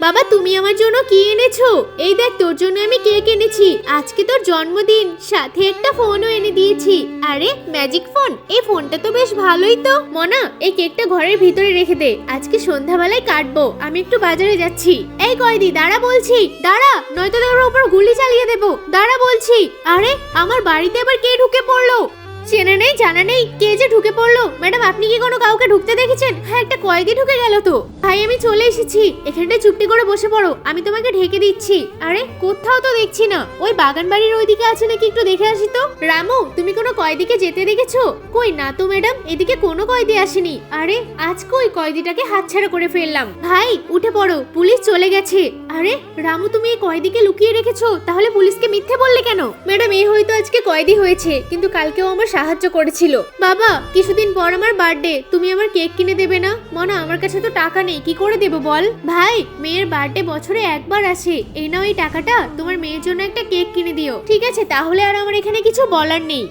বাবা তুমি আমার জন্য কি এনেছো? এই দেখ তোর জন্য আমি কেক এনেছি, আজকে তোর জন্মদিন, সাথে একটা ফোনও এনে দিয়েছি। আরে ম্যাজিক ফোন, এই ফোনটা তো বেশ ভালোই তো। মনা এই কেকটা ঘরের ভিতরে রেখে দে, আজকে সন্ধ্যাবেলায় কাটবো, আমি একটু বাজারে যাচ্ছি। এই কয়দি দাঁড়া বলছি, দাঁড়া, নয়তো তোর উপর গুলি চালিয়ে দেবো, দাঁড়া বলছি। আরে আমার বাড়িতে আবার কে ঢুকে পড়লো? চেনা নেই জানা নেই কে যে ঢুকে পড়লো। ম্যাডাম আপনি কি কোনো কাউকে ঢুকতে দেখেছেন? হ্যাঁ একটা কয়েদি ঢুকে গেল তো। ভাই আমি চলে এসেছি, এখানটায় চুপটি করে বসে পড়ো, আমি তোমাকে ঢেকে দিচ্ছি। আরে কোথাও তো দেখছি না, ওই বাগান বাড়ির ওইদিকে আছে নাকি একটু দেখে আসি তো। রামু তুমি কোনো কয়েদিকে যেতে দেখেছো? কই না তো ম্যাডাম, এদিকে কোনো কয়েদি আসেনি। আরে আজকে ওই কয়েদিটাকে হাতছাড়া করে ফেললাম। ভাই উঠে পড়ো, পুলিশ চলে গেছে। আরে রামু তুমি এই কয়েদিকে লুকিয়ে রেখেছো, তাহলে পুলিশকে মিথ্যে বললে কেন? ম্যাডাম এই হয়তো আজকে কয়েদি হয়েছে, কিন্তু কালকেও আমার সাহায্য করেছিল। বাবা কিছুদিন পর আমার বার্থডে, তুমি আমার কেক কিনে দেবে না? মনা আমার কাছে তো টাকা নেই, কি করে দেবো বল? ভাই মেয়ের বার্থডে বছরে একবার আসে, এই নাও এই টাকাটা, তোমার মেয়ের জন্য একটা কেক কিনে দিও। ঠিক আছে তাহলে আর আমার এখানে কিছু বলার নেই।